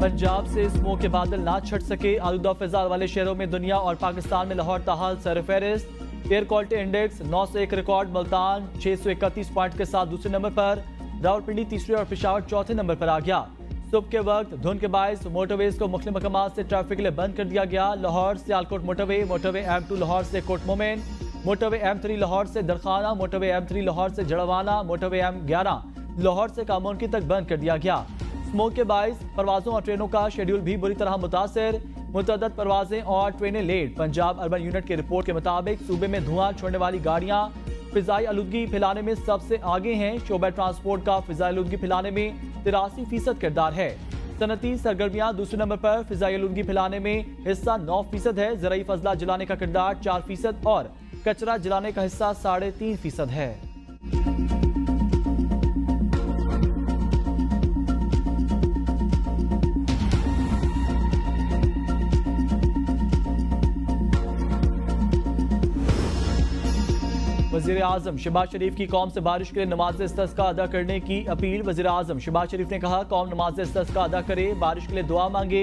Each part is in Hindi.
पंजाब से स्मोक के बादल ना छट सके। आलूदा फिजा वाले शहरों में दुनिया और पाकिस्तान में लाहौर ताहाल सरफहरिस्त। Air quality index 901 record. Multan 631 point के साथ दूसरे नंबर पर, रावलपिंडी तीसरे और पेशावर चौथे नंबर पर आ गया। सुबह के वक्त धुंध के बायस मोटरवेज को मुख्तलिफ मकामात से ट्रैफिक के लिए बंद कर दिया गया। लाहौर से आलकोट मोटरवे, मोटरवे M2 लाहौर से coat Momen, motorway M3 Lahore से दरखाना, मोटरवे M3 लाहौर से जड़वाना, मोटरवे M11 लाहौर से कामोनकी तक बंद कर दिया गया। स्मोक के बायस परवाजों और ट्रेनों का शेड्यूल भी बुरी तरह मुतासर। मुतअद्दिद परवाजें और ट्रेनें लेट। पंजाब अर्बन यूनिट की रिपोर्ट के मुताबिक सूबे में धुआं छोड़ने वाली गाड़ियां फिजाई आलूदगी फैलाने में सबसे आगे हैं। शोबा ट्रांसपोर्ट का फिजाई आलूदगी फैलाने में 83% किरदार है। सनती सरगर्मियां दूसरे नंबर पर, फिजाई आलूदगी फैलाने में हिस्सा 9% है। ज़राई फजला जलाने का किरदार 4% और कचरा जलाने का हिस्सा 3.5% है। वज़ीर आज़म शहबाज शरीफ की कौम से बारिश के लिए नमाज इस्तिस्का अदा करने की अपील। वज़ीर आज़म शहबाज शरीफ ने कहा, कौम नमाज इस्तिस्का अदा करे, बारिश के लिए दुआ मांगे।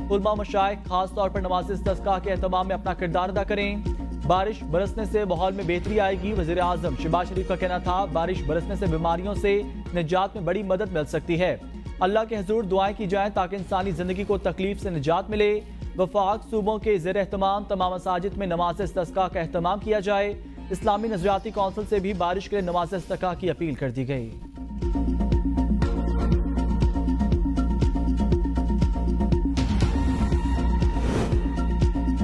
उलमा मशाइख खास तौर पर नमाज इस्तिस्का के एहतमाम में अपना किरदार अदा करें। बारिश बरसने से माहौल में बेहतरी आएगी। वज़ीर आज़म शहबाज शरीफ का कहना था, बारिश बरसने से बीमारियों से निजात में बड़ी मदद मिल सकती है। अल्लाह के हुजूर दुआएं की जाएं ताकि इंसानी जिंदगी को तकलीफ से निजात मिले। वफाक सूबों के ज़ेर एहतमाम तमाम मसाजिद में नमाज इस्तिस्का का एहतमाम किया जाए। इस्लामी नजरियाती कौंसिल से भी बारिश के लिए नमाज इस्तिस्का की अपील कर दी गई।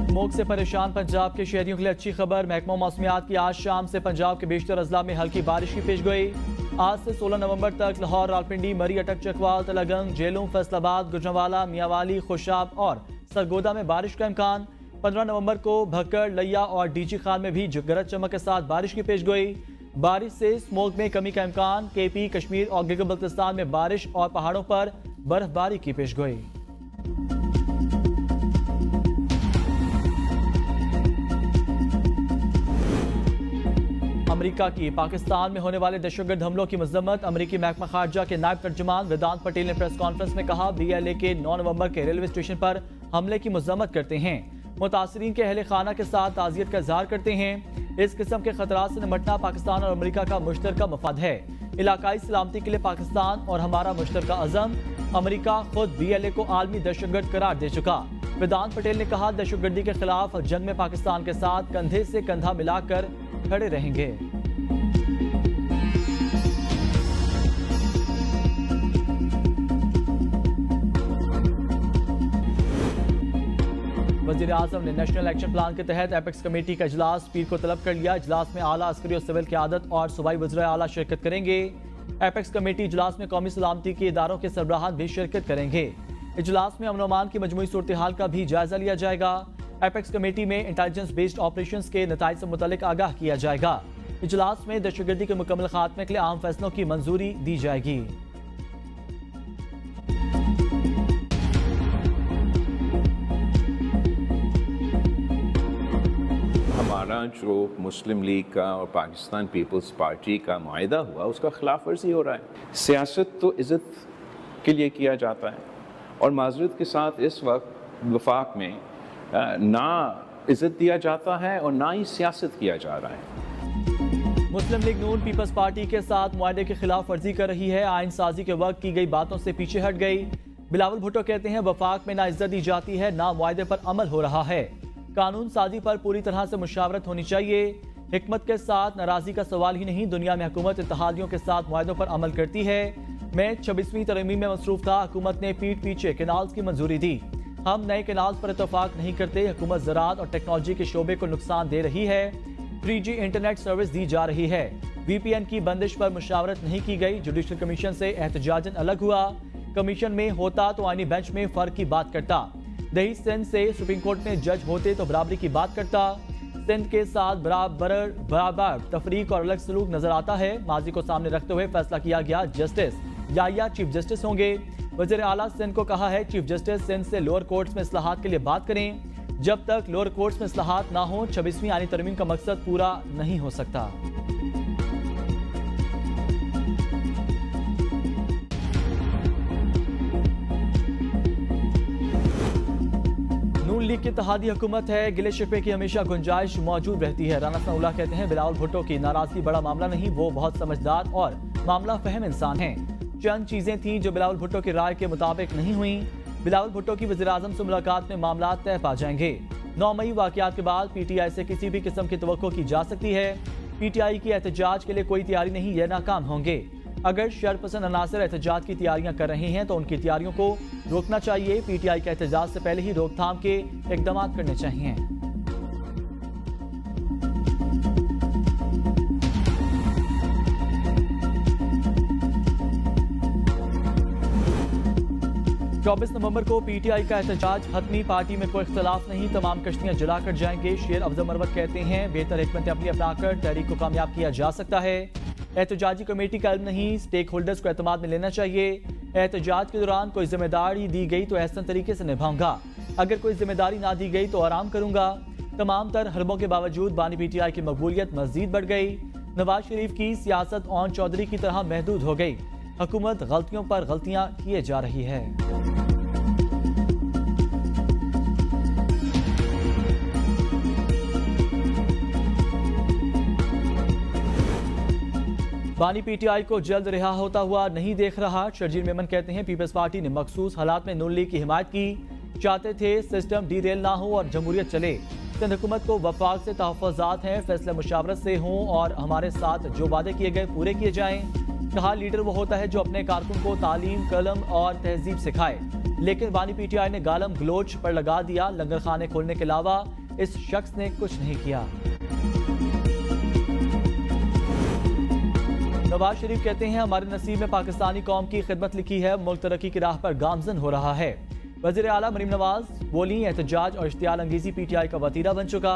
स्मोक से परेशान पंजाब के शहरियों के लिए अच्छी खबर। महकमा मौसमियात की आज शाम से पंजाब के बेशतर अजला में हल्की बारिश की पेशगोई। आज से 16 नवंबर तक लाहौर, रावलपिंडी, मरी, अटक, चकवाल, तलगंग, झेलूम, फैसलाबाद, गुजरांवाला, मियांवाली, खुशाब और सरगोदा में बारिश का इम्कान। 15 नवंबर को भक्कड़, लैया और डीजी खान में भी गरज चमक के साथ बारिश की पेशगोई। बारिश से स्मोक में कमी का इम्कान। KP, कश्मीर और गिलगित बल्तिस्तान में बारिश और पहाड़ों पर बर्फबारी की पेशगोई। अमेरिका की पाकिस्तान में होने वाले दहशतगर्द हमलों की मजम्मत। अमेरिकी महकमा खारजा के नायब तर्जुमान वेदांत पटेल ने प्रेस कॉन्फ्रेंस में कहा, BLA के 9 नवंबर के रेलवे स्टेशन पर हमले की मजम्मत करते हैं। मुतासरीन के अहले खाना के साथ ताज़ियत का इजहार करते हैं। इस किस्म के खतरात से निपटना पाकिस्तान और अमेरिका का मुश्तरका मफाद है। इलाकाई सलामती के लिए पाकिस्तान और हमारा मुश्तरका अज़म। अमेरिका खुद BLA को आलमी दहशतगर्द करार दे चुका। वेदांत पटेल ने कहा, दहशतगर्दी के खिलाफ जंग में पाकिस्तान के साथ कंधे से कंधा मिलाकर खड़े रहेंगे। वज़ीर आज़म ने नेशनल एक्शन प्लान के तहत एपेक्स कमेटी का इजलास पीर को तलब कर लिया। इजलास में आला अस्करी और सिविल क़यादत और सूबाई वज़ीर आला शिरकत करेंगे। एपेक्स कमेटी इजलास में कौमी सलामती के इदारों के सरबराहान भी शिरकत करेंगे। इजलास में अमन अमान की मजमूई सूरत हाल का भी जायजा लिया जाएगा। एपेक्स कमेटी में इंटेलिजेंस बेस्ड ऑपरेशंस के नताइज से मुतल्लिक आगाह किया जाएगा। इजलास में दहशतगर्दी के मुकम्मल खात्मे के लिए आम फैसलों की मंजूरी दी जाएगी। हमारा जो मुस्लिम लीग का और पाकिस्तान पीपल्स पार्टी का मुआहिदा हुआ, उसका खिलाफ वर्जी हो रहा है। सियासत तो इज़्ज़त के लिए किया जाता है और माजरत के साथ इस वक्त वफाक में ना इज़्ज़त दिया जाता है और ना ही सियासत किया जा रहा है। मुस्लिम लीग नून पीपल्स पार्टी के साथ मुआहदे की खिलाफ वर्जी कर रही है। आइन साजी के वक्त की गई बातों से पीछे हट गई। बिलावल भुट्टो कहते हैं, वफाक में ना इज्जत दी जाती है, ना मुआहदे पर अमल हो रहा है। कानून साजी पर पूरी तरह से मुशावरत होनी चाहिए। हिकमत के साथ नाराजगी का सवाल ही नहीं। दुनिया में हुकूमत इत्तेहादियों के साथ मुआहदों पर अमल करती है। मैं 26वीं तरमीम में मसरूफ था। हुकूमत ने पीठ पीछे कैनाल्स की मंजूरी दी। हम नए कैनाल्स पर इतफाक नहीं करते। हुकूमत ज़राअत और टेक्नोलॉजी के शोबे को नुकसान दे रही है। 3G इंटरनेट सर्विस दी जा रही है। VPN की बंदिश पर मुशावरत नहीं की गई। जुडिशल कमीशन से एहतजाजन अलग हुआ। कमीशन में होता तो आईनी बेंच में फर्क की बात करता। दही सिंध से सुप्रीम कोर्ट में जज होते तो बराबरी की बात करता। सिंध के साथ बराबर तफरीक और अलग सलूक नजर आता है। माजी को सामने रखते हुए फैसला किया गया, जस्टिस या चीफ जस्टिस होंगे। वज़ीर आला सिंध को कहा है, चीफ जस्टिस सिंध से लोअर कोर्ट्स में इस्लाहात के लिए बात करें। जब तक लोअर कोर्ट्स में इस्लाहात ना हो, 26वीं आईनी तरमीम का मकसद पूरा नहीं हो सकता। की इत्तेहादी हुकूमत है, गिले शिकवे की हमेशा गुंजाइश मौजूद रहती है। राना सनाउल्लाह कहते हैं बिलावल भुट्टो की नाराजगी बड़ा मामला नहीं, वो बहुत समझदार और मामला फहम इंसान हैं। चंद चीजें थीं जो बिलावल भुट्टो की राय के मुताबिक नहीं हुई। बिलावल भुट्टो की वज़ीर-ए-आज़म से मुलाकात में मामला तय पा जाएंगे। 9 मई वाक़यात के बाद PTI से किसी भी किस्म की तवक्को की जा सकती है। PTI की एहतजाज के लिए कोई तैयारी नहीं, यह नाकाम होंगे। अगर शरपसंद अनासर एहतजाज की तैयारियां कर रहे हैं तो उनकी तैयारियों को रोकना चाहिए। PTI का एहतजाज से पहले ही रोकथाम के इकदाम करने चाहिए। चौबीस नवंबर को PTI का एहतजाज हतमी, पार्टी में कोई इख्तलाफ नहीं, तमाम कश्तियां जलाकर जाएंगे। शेर अफजल मरवत कहते हैं बेहतर हिकमत अमली अपनाकर तहरीक को कामयाब किया जा सकता है। एहतजाजी कमेटी का इल्म नहीं, स्टेक होल्डर्स को एतमाद में लेना चाहिए। एहतजाज के दौरान कोई जिम्मेदारी दी गई तो एहसन तरीके से निभाऊंगा, अगर कोई जिम्मेदारी ना दी गई तो आराम करूंगा। तमाम तर हरबों के बावजूद बानी PTI की मकबूलियत मजीद बढ़ गई। नवाज शरीफ की सियासत ओन चौधरी की तरह महदूद हो गई। हुकूमत गलतियों पर गलतियां किए जा रही है। बानी PTI को जल्द रिहा होता हुआ नहीं देख रहा। शर्जील मेमन कहते हैं पीपल्स पार्टी ने मखसूस हालात में नून लीग की हिमायत की, चाहते थे सिस्टम डीरेल ना हो और जमहूरियत चले। सिंध हुकूमत को वफाक से तहफ़्फ़ुज़ात हैं, फैसले मुशावरत से हों और हमारे साथ जो वादे किए गए पूरे किए जाएं। कहा लीडर वो होता है जो अपने कारकुन को तालीम, कलम और तहजीब सिखाए, लेकिन बानी PTI ने गालम गलोच पर लगा दिया। लंगर खाने खोलने के अलावा इस शख्स ने कुछ नहीं किया। नवाज शरीफ कहते हैं हमारे नसीब में पाकिस्तानी कौम की खिदमत लिखी है, मुल्क तरक्की की राह पर गामजन हो रहा है। वज़ीर आला मरीम नवाज बोली एहतजाज और इश्तियाल अंगेजी PTI का वतीरा बन चुका।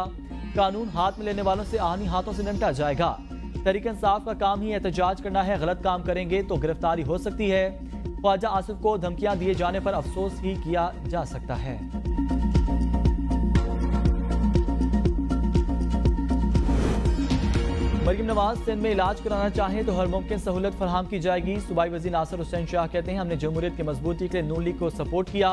कानून हाथ में लेने वालों से आहनी हाथों से निपटा जाएगा। तहरीक इंसाफ का काम ही एहतजाज करना है, गलत काम करेंगे तो गिरफ्तारी हो सकती है। ख्वाजा आसिफ को धमकियां दिए जाने पर अफसोस ही किया जा सकता है। मरीम नवाज सिंध में इलाज कराना चाहें तो हर मुमकिन सहूलत फराहम की जाएगी। सूबाई वज़ीर नासिर हुसैन शाह कहते हैं हमने जमहूरियत की मजबूती के लिए नून लीग को सपोर्ट किया।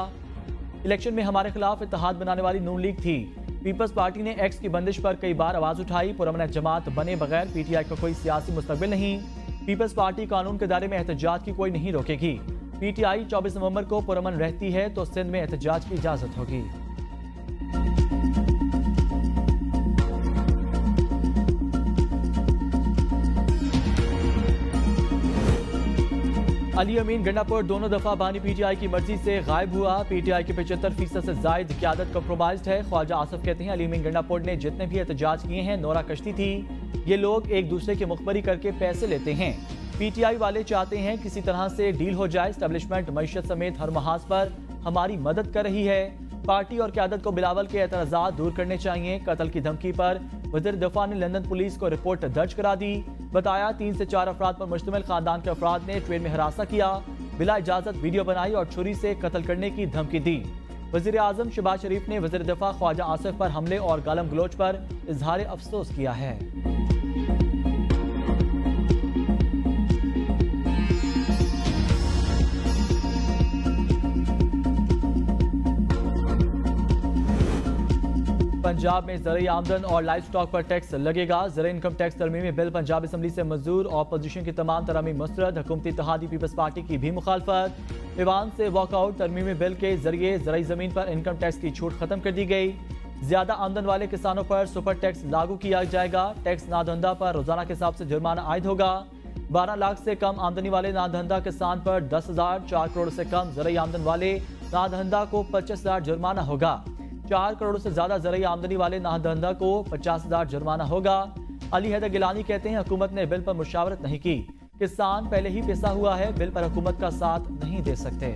इलेक्शन में हमारे खिलाफ इत्तेहाद बनाने वाली नून लीग थी। पीपल्स पार्टी ने एक्स की बंदिश पर कई बार आवाज उठाई। पुरअमन जमात बने बगैर PTI का कोई सियासी मुस्तकबिल नहीं। पीपल्स पार्टी कानून के दायरे में एहतजाज की कोई नहीं रोकेगी। PTI 24 नवंबर को पुरअमन रहती है तो सिंध में एहतजाज की इजाजत होगी। अली अमीन गंडापुर दोनों दफा बानी PTI की मर्जी से गायब हुआ। PTI की 75% से जायद क़यादत कंप्रोमाइज्ड है। ख्वाजा आसिफ कहते हैं अली अमीन गंडापुर ने जितने भी एहतजाज किए हैं नोरा कश्ती थी। ये लोग एक दूसरे की मुखबरी करके पैसे लेते हैं। PTI वाले चाहते हैं किसी तरह से डील हो जाए। एस्टेब्लिशमेंट मईशत समेत हर महाज पर हमारी मदद कर रही है। पार्टी और क़यादत को बिलावल के एतराज़ात दूर करने चाहिए। कत्ल की धमकी पर वज़ीर दिफा ने लंदन पुलिस को रिपोर्ट दर्ज करा दी। बताया 3 से 4 अफराद पर मुश्तमिल खानदान के अफराद ने ट्रेन में हरासा किया, बिला इजाजत वीडियो बनाई और छुरी से कत्ल करने की धमकी दी। वज़ीर आज़म शहबाज शरीफ ने वज़ीर दिफा ख्वाजा आसिफ पर हमले और गालम गलोच पर इजहार अफसोस किया है। पंजाब में ज़रूरी आमदन और लाइफ स्टॉक पर टैक्स लगेगा। ज़रूरी इनकम टैक्स तरमीमी बिल पंजाब असम्बली से मंजूर। ऑपोजिशन की तमाम तरमीम मुस्तरद। हुकूमती इत्तेहादी पीपल्स पार्टी की भी मुखालफत। ईवान से वॉकआउट। तरमीमी बिल के जरिए ज़रूरी ज़मीन पर इनकम टैक्स की छूट खत्म कर दी गई। ज्यादा आमदन वाले किसानों पर सुपर टैक्स लागू किया जाएगा। टैक्स नादहंदा पर रोजाना के हिसाब से जुर्माना आयद होगा। 12 लाख से कम आमदनी वाले नादहंदा किसान पर 10,000, 4 करोड़ से कम ज़रूरी आमदन वाले नादहंदा को 25,000 जुर्माना होगा। 4 करोड़ से ज्यादा ज़रूरी आमदनी वाले नादहंदा को 50,000 जुर्माना होगा। अली हैदर गिलानी कहते हैं हुकूमत ने बिल पर मुशावरत नहीं की। किसान पहले ही पिसा हुआ है, बिल पर हुकूमत का साथ नहीं दे सकते।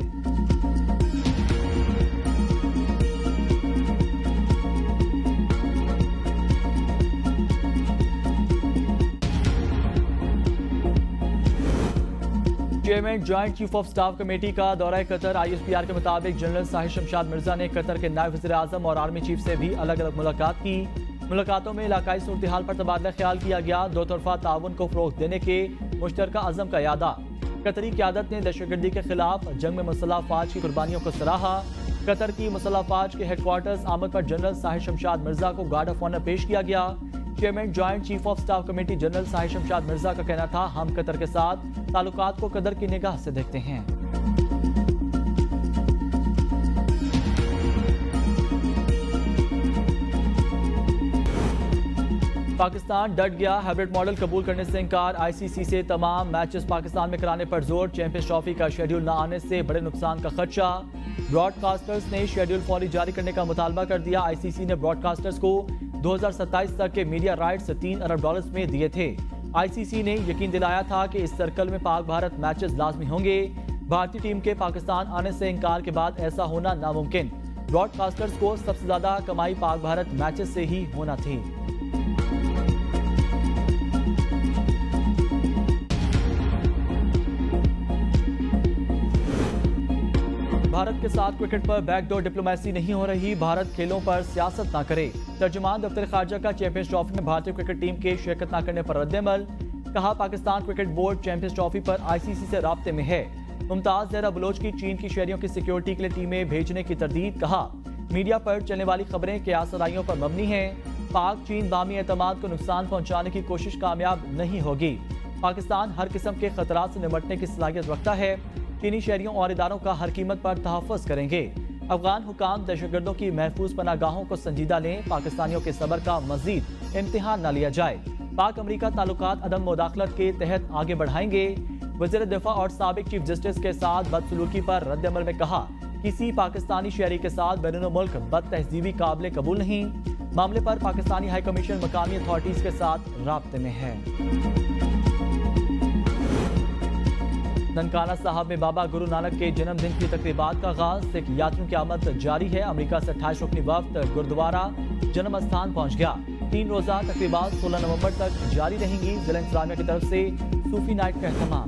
Chairman joint chief of staff committee का दौरा कतर। ISPR के मुताबिक जनरल साहिर शमशाद मिर्जा ने कतर के नायब वज़ीर आज़म और आर्मी चीफ से भी अलग अलग मुलाकात की। मुलाकातों में इलाकाई सूरत हाल पर तबादला ख्याल किया गया। दो तरफा ताउन को फ़रोग़ देने के मुश्तरका अज़म का यादा। कतरी क़यादत ने दहशतगर्दी के खिलाफ जंग में मुसल्लह फ़ौज की कुर्बानियों को सराहा। कतर की मुसल्ह अफवाज के हेडक्वार्टर्स आमद पर जनरल साहिर शमशाद मिर्जा को गार्ड ऑफ ऑनर पेश किया गया। Chairman joint chief of staff committee general Sahir Shamshad Mirza का कहना था, हम कतर के साथ ताल्लुकात को कदर की निगाह से देखते हैं। पाकिस्तान डट गया, हाइब्रिड मॉडल कबूल करने से इनकार। आईसीसी से तमाम मैचेस पाकिस्तान में कराने पर जोर। चैंपियंस ट्रॉफी का शेड्यूल न आने से बड़े नुकसान का खदशा। ब्रॉडकास्टर्स ने शेड्यूल फौरी जारी करने का मुतालबा कर दिया। आईसीसी ने ब्रॉडकास्टर्स को 2027 तक के मीडिया राइट्स $3 अरब में दिए थे। आईसीसी ने यकीन दिलाया था कि इस सर्कल में पाक भारत मैचेस लाजमी होंगे। भारतीय टीम के पाकिस्तान आने से इनकार के बाद ऐसा होना नामुमकिन। ब्रॉडकास्टर्स को सबसे ज्यादा कमाई पाक भारत मैचेस से ही होना थी। भारत के साथ क्रिकेट पर बैकडोर डिप्लोमेसी नहीं हो रही। भारत खेलों पर सियासत ना करे। तर्जुमान दफ्तर खारजा का चैंपियंस ट्रॉफी में भारतीय क्रिकेट टीम के शिरकत न करने पर रद्द-ए-अमल। कहा, Pakistan cricket board champions trophy पर आईसीसी से राब्ते में है। मुमताज जहरा बलोच की चीन की शहरियों की सिक्योरिटी के लिए टीमें भेजने की तरदीद। कहा, मीडिया पर चलने वाली खबरें क्यासराइयों पर मबनी हैं। पाक चीन बामी एतमाद को नुकसान पहुंचाने की कोशिश कामयाब नहीं होगी। पाकिस्तान हर किस्म के खतरात से निपटने की सलाहियत रखता है। चीनी शहरियों और इदारों का हर कीमत पर तहफ़्फ़ुज़ करेंगे। अफगान हुकाम दहशतगर्दों की महफूज पनागाहों को संजीदा लें। पाकिस्तानियों के सब्र का मजीद इम्तिहान न लिया जाए। पाक अमरीका ताल्लुकात अदम मुदाखलत के तहत आगे बढ़ाएंगे। वज़ीर दिफा और साबिक चीफ जस्टिस के साथ बदसलूकी पर रद्द-ए-अमल में कहा, किसी पाकिस्तानी शहरी के साथ बैरून मुल्क बद तहजीबी काबिल कबूल नहीं। मामले पर पाकिस्तानी हाई कमीशन मकामी अथॉरिटीज के साथ राब्ते में है। ननकाना साहब में बाबा गुरु नानक के जन्मदिन की तकरीबात का आगाज। सिख यात्रियों की आमद जारी है। अमेरिका से 28 रुकनी वफ्द गुरुद्वारा जन्म स्थान पहुंच गया। 3 रोजा तकरीबात 16 नवंबर तक जारी रहेंगी। जिला इंतजामिया की तरफ से सूफी नाइट का एहतमाम।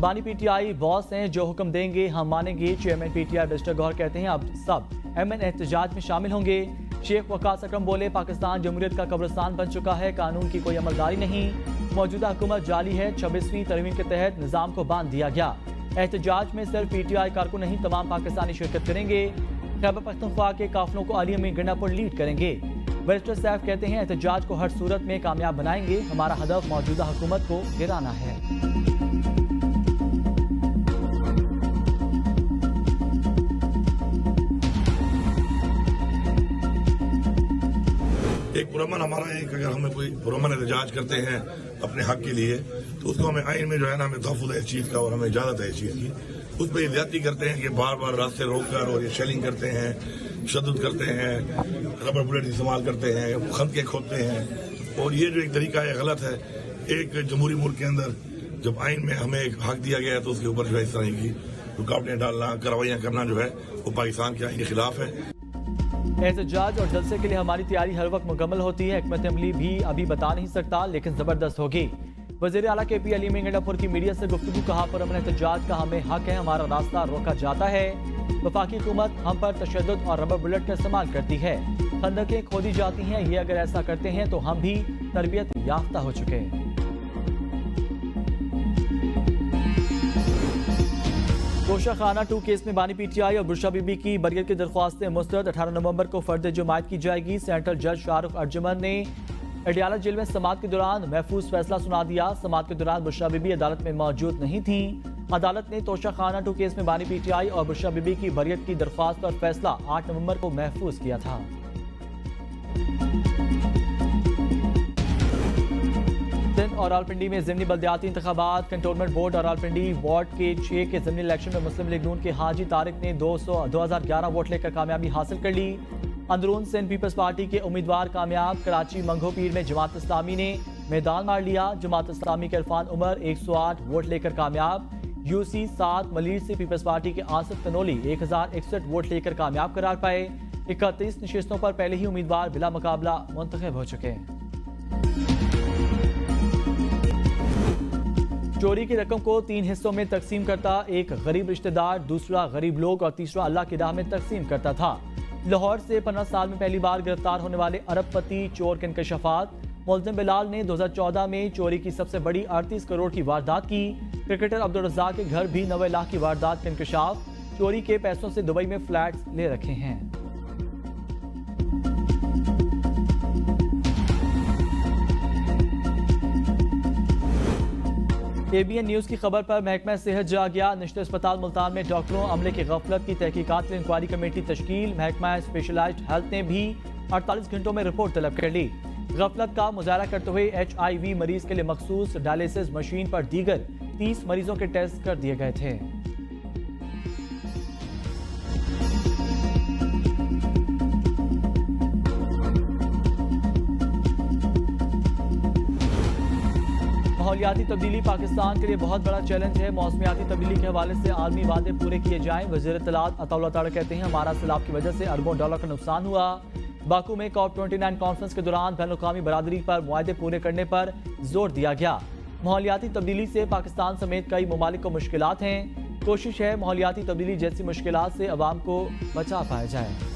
बानी पीटीआई बॉस हैं, जो हुक्म देंगे हम मानेंगे। चेयरमैन पीटीआई मिस्टर गौहर कहते हैं, अब सब एमएन एहतजाज में शामिल होंगे। शेख वकास अकरम बोले, पाकिस्तान जमहूरियत का कब्रिस्तान बन चुका है, कानून की कोई अमलदारी नहीं। मौजूदा हुकूमत जाली है। 26वीं तरमीम के तहत निज़ाम को बांध दिया गया। एहतजाज में सिर्फ पीटीआई कारकुन नहीं, तमाम पाकिस्तानी शिरकत करेंगे। खैबर पख्तूनख्वा के काफिलों को आलिया में गंडापुर लीड करेंगे। बैरिस्टर सैफ कहते हैं, एहतजाज को हर सूरत में कामयाब बनाएंगे। हमारा हदफ मौजूदा हुकूमत को गिराना है। एक पुरअमन हमारा एक, अगर हमें कोई पुरअमन एहतजाज करते हैं अपने हक के लिए, तो उसको हमें आइन में जो है ना, हमें तहफ़्फ़ुज़ है इस चीज़ का और हमें इजाज़त है इस चीज़ की। उस पर ये ज्यादती करते हैं कि बार बार रास्ते रोक कर और ये शेलिंग करते हैं, तशद्दुद करते हैं, रबर बुलेट इस्तेमाल करते हैं, खंदके खोदते हैं। और ये जो एक तरीका है गलत है। एक जमहूरी मुल्क के अंदर जब आइन में हमें एक हक दिया गया है, तो उसके ऊपर जो है इस तरह की रुकावटें डालना, कार्रवाइयाँ करना जो है वो पाकिस्तान के आइन के खिलाफ है। एहतजाज और जलसे के लिए हमारी तैयारी हर वक्त मुकम्मल होती है। हिकमत अमली भी अभी बता नहीं सकता, लेकिन जबरदस्त होगी। वज़ीर आला KP अली में गंडापुर की मीडिया से गुफ्तगू। कहा, पुरअमन एहतजाज का हमें हक है, हमारा रास्ता रोका जाता है। वफाकी हुकूमत हम पर तशद्दुद और रबर बुलेट का इस्तेमाल करती है, खंदकें खोदी जाती हैं। ये अगर ऐसा करते हैं तो हम भी तरबियत याफ्ता हो चुके हैं। गोशा खाना 2 केस में बानी पीटीआई और बुरशा बीबी की बरियत की दरख्वास्तें मुस्तरद। 18 नवंबर को फर्द जुमायत की जाएगी। सेंट्रल जज शाहरुख अर्जुमन ने अडियाला जेल में समात के दौरान महफूज फैसला सुना दिया। समात के दौरान बुरशा बीबी अदालत में मौजूद नहीं थी। अदालत ने तोशा खाना 2 केस में बानी पीटीआई और बुरशा बीबी की बरियत की दरख्वास्त पर फैसला 8 नवंबर को महफूज किया था। सिंध और रावलपिंडी में ज़िमनी बल्दियाती इंतखाबात। कंटोनमेंट बोर्ड और रावलपिंडी वार्ड के 6 के ज़िमनी इलेक्शन में मुस्लिम लीग नून के हाजी तारिक ने 2011 वोट लेकर कामयाबी हासिल कर ली। अंदरून सिंध पीपल्स पार्टी के उम्मीदवार कामयाब। कराची मंगो पीर में जमात इस्लामी ने मैदान मार लिया। जमात इस्लामी के इरफान उमर 108 वोट लेकर कामयाब। UC 7 मलीर से पीपल्स पार्टी के आसिफ तनोली 1061 वोट लेकर कामयाब करार पाए। 31 नशिस्तों पर पहले ही उम्मीदवार बिला मुकाबला मुंतखब हो चुके हैं। चोरी की रकम को 3 हिस्सों में तकसीम करता एक गरीब रिश्तेदार, दूसरा गरीब लोग और तीसरा अल्लाह की राह में तकसीम करता था। लाहौर से 15 साल में पहली बार गिरफ्तार होने वाले अरबपति चोर के इंकशाफात। मुल्ज़िम बिलाल ने 2014 में चोरी की सबसे बड़ी 38 करोड़ की वारदात की। क्रिकेटर अब्दुल रज़्ज़ाक के घर भी 90 लाख की वारदात का इंकशाफ। चोरी के पैसों से दुबई में फ्लैट्स ले रखे हैं। एबीएन न्यूज की खबर पर महकमा सेहत जा गया। निश्चित अस्पताल मुल्तान में डॉक्टरों अमले की गफलत की तहकीकात के लिए इंक्वायरी कमेटी तश्कील। महकमा स्पेशलाइज्ड हेल्थ ने भी 48 घंटों में रिपोर्ट तलब कर ली। गफलत का मुजाहरा करते हुए HIV मरीज के लिए मखसूस डायलिसिस मशीन पर दीगर 30 मरीजों के टेस्ट कर दिए गए थे। माहौलियाती तब्दीली पाकिस्तान के लिए बहुत बड़ा चैलेंज है। मौसमियाती तब्दीली के हवाले से आलमी वादे पूरे किए जाएं। वज़ीर इत्तलात अताउल्लाह तारा कहते हैं हमारा सैलाब की वजह से अरबों डॉलर का नुकसान हुआ। बाकू में COP29 कॉन्फ्रेंस के दौरान बैनुल-अक़वामी बरादरी पर मुआहदे पूरे करने पर जोर दिया गया। माहौलियाती तब्दीली से पाकिस्तान समेत कई ममालिक को मुश्किलात हैं। कोशिश है माहौलियाती तब्दीली जैसी मुश्किलात से अवाम को बचा पाया जाए।